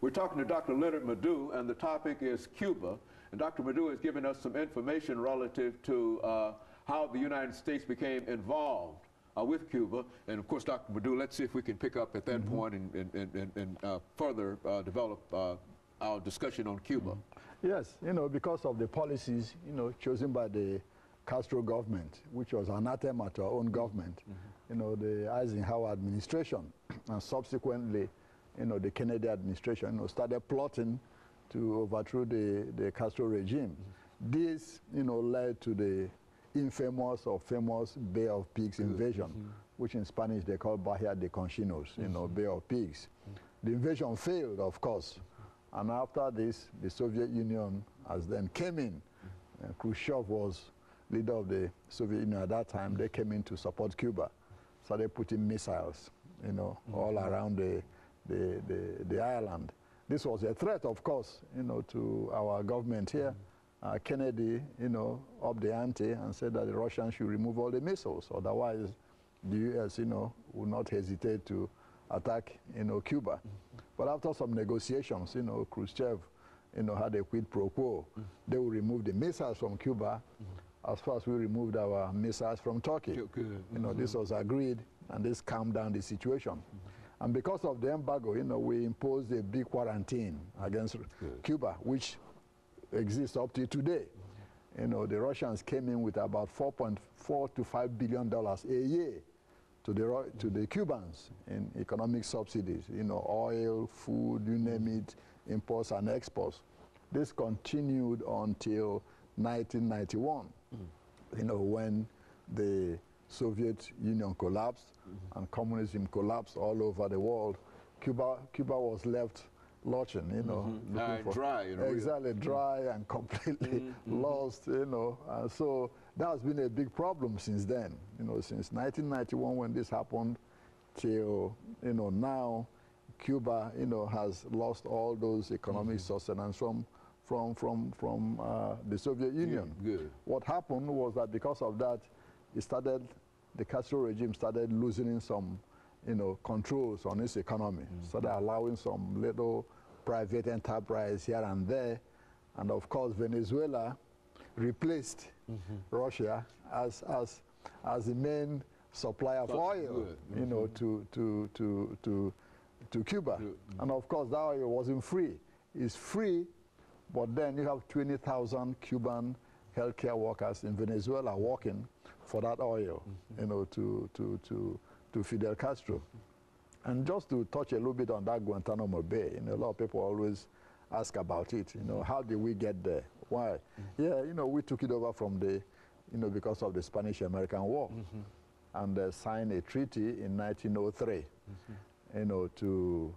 We're talking to Dr. LMadu2, and the topic is Cuba. And Dr. LMadu2 has given us some information relative to how the United States became involved with Cuba. And of course, Dr. LMadu2, let's see if we can pick up at that point and further develop our discussion on Cuba. Yes, because of the policies, chosen by the Castro government, which was anathema to our own government, the Eisenhower administration, and subsequently, the Kennedy administration, started plotting to overthrow the Castro regime. This, led to the infamous or famous Bay of Pigs invasion, which in Spanish they call Bahia de Conchinos, Bay of Pigs. The invasion failed, of course, and after this, the Soviet Union as then came in. Khrushchev was leader of the Soviet Union at that time. They came in to support Cuba, so they put in missiles, all around the island. This was a threat, of course, to our government here. Kennedy, upped the ante and said that the Russians should remove all the missiles. Otherwise, the U.S., would not hesitate to attack, Cuba. But after some negotiations, Khrushchev, had a quid pro quo. They would remove the missiles from Cuba as far as we removed our missiles from Turkey. This was agreed, and this calmed down the situation. And because of the embargo, we imposed a big quarantine against Cuba, which exists up to today. The Russians came in with about $4.4 to $5 billion a year to the Cubans in economic subsidies, oil, food, you name it, imports and exports. This continued until 1991, when the Soviet Union collapsed and communism collapsed all over the world. Cuba was left lurching, looking for dry, exactly dry and completely lost, and so that has been a big problem since then. Since 1991 when this happened till now, Cuba has lost all those economic sustenance from the Soviet Union. What happened was that because of that, the Castro regime started losing some, controls on its economy. Started allowing some little private enterprise here and there. And of course, Venezuela replaced Russia as the main supplier of oil, to Cuba. And of course, that oil wasn't free. It's free, but then you have 20,000 Cuban healthcare workers in Venezuela working for that oil, to Fidel Castro. And just to touch a little bit on that Guantanamo Bay, a lot of people always ask about it. How did we get there? Why? Yeah, we took it over from the, because of the Spanish-American War, and signed a treaty in 1903, to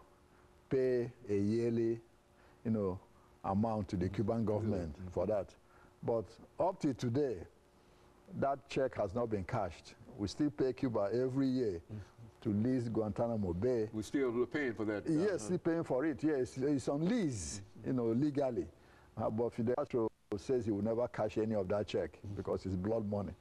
pay a yearly, amount to the Cuban government for that. But up to today, that check has not been cashed. We still pay Cuba every year to lease Guantanamo Bay. We're still paying for that? Yes, still paying for it. Yes, it's on lease, legally. But Fidel Castro says he will never cash any of that check because it's blood money.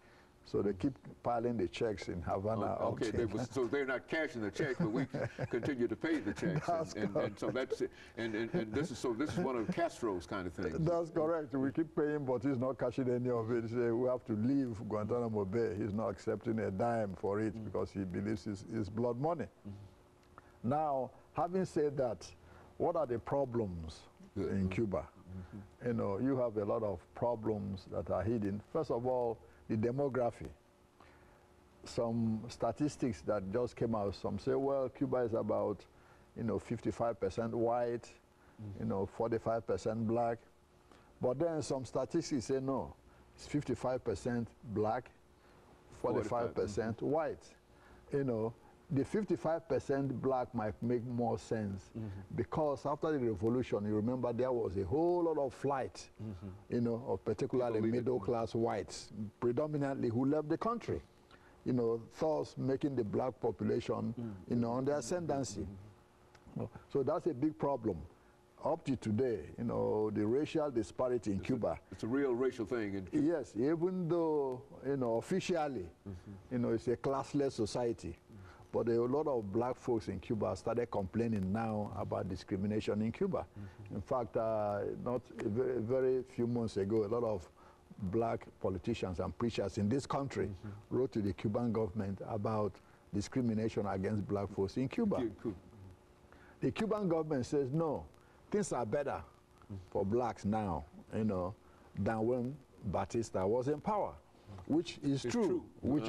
So they keep piling the checks in Havana. Okay, so they're not cashing the check, but we continue to pay the checks. And so that's it. And this is one of Castro's kind of things. That's correct. We keep paying, but he's not cashing any of it. So we have to leave Guantanamo Bay. He's not accepting a dime for it because he believes it's blood money. Now, having said that, what are the problems in Cuba? You have a lot of problems that are hidden. First of all, the demography. Some statistics that just came out, some say, well, Cuba is about, 55% white, 45% black. But then some statistics say, no, it's 55% black, 45% white. The 55% black might make more sense because after the revolution, you remember there was a whole lot of flight, of particularly middle-class whites, predominantly who left the country, thus making the black population, on the ascendancy. So that's a big problem. Up to today, the racial disparity in Cuba. It's a real racial thing in Cuba. Yes, even though, officially, it's a classless society. But a lot of black folks in Cuba started complaining now about discrimination in Cuba. In fact, not a very few months ago, a lot of black politicians and preachers in this country wrote to the Cuban government about discrimination against black folks in Cuba. The Cuban government says, no, things are better for blacks now, you know, than when Batista was in power, which is true. Which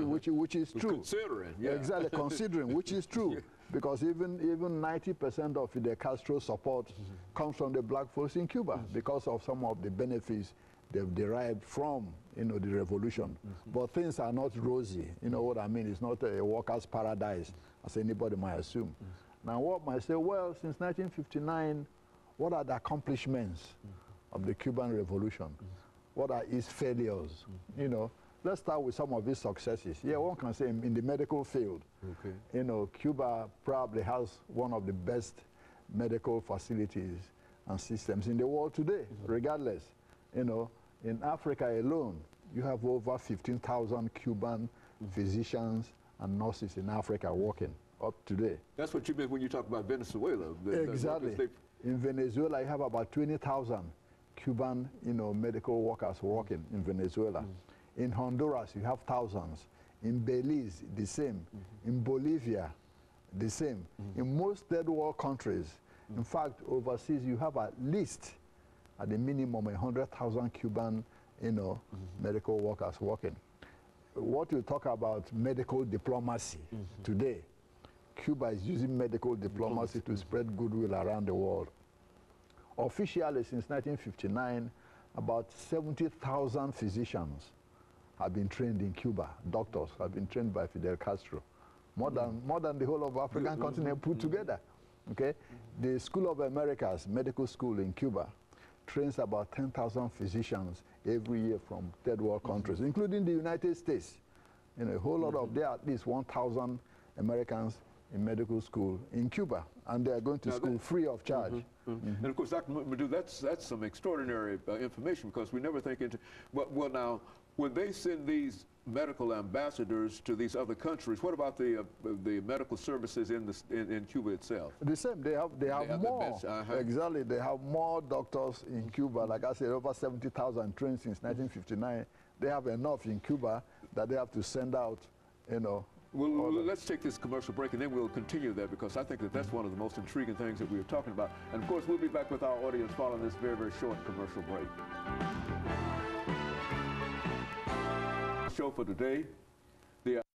is true. Considering, yeah. Exactly, considering, which is true. Yeah. Because even 90% of Fidel Castro's support comes from the black folks in Cuba because of some of the benefits they've derived from, you know, the revolution. But things are not rosy. You know what I mean? It's not a worker's paradise, as anybody might assume. Now, what might say, well, since 1959, what are the accomplishments of the Cuban Revolution? What are its failures? You know, let's start with some of its successes. Yeah, one can say in the medical field, you know, Cuba probably has one of the best medical facilities and systems in the world today, regardless. You know, in Africa alone, you have over 15,000 Cuban physicians and nurses in Africa working up today. That's what you meant when you talk about Venezuela. Exactly. In Venezuela, you have about 20,000 Cuban, you know, medical workers working in Venezuela. In Honduras, you have thousands. In Belize, the same. In Bolivia, the same. In most third world countries, in fact, overseas, you have at least, at the minimum, 100,000 Cuban, you know, medical workers working. What you talk about medical diplomacy today, Cuba is using medical diplomacy to spread goodwill around the world. Officially, since 1959, about 70,000 physicians have been trained in Cuba. Doctors have been trained by Fidel Castro. More than the whole of African continent put together. Okay? The School of Americas medical school in Cuba trains about 10,000 physicians every year from third world countries, including the United States. You know, a whole lot of, there are at least 1,000 Americans in medical school in Cuba, and they are going to school free of charge. And of course, Dr. McAdoo, that's some extraordinary information, because we never think into, well now, when they send these medical ambassadors to these other countries, what about the medical services in Cuba itself? The same. They have more. Exactly. They have more doctors in Cuba. Like I said, over 70,000 trained since 1959. They have enough in Cuba that they have to send out, you know. Well, let's take this commercial break, and then we'll continue that, because I think that that's one of the most intriguing things that we were talking about. And of course, we'll be back with our audience following this very, very short commercial break. Show for today.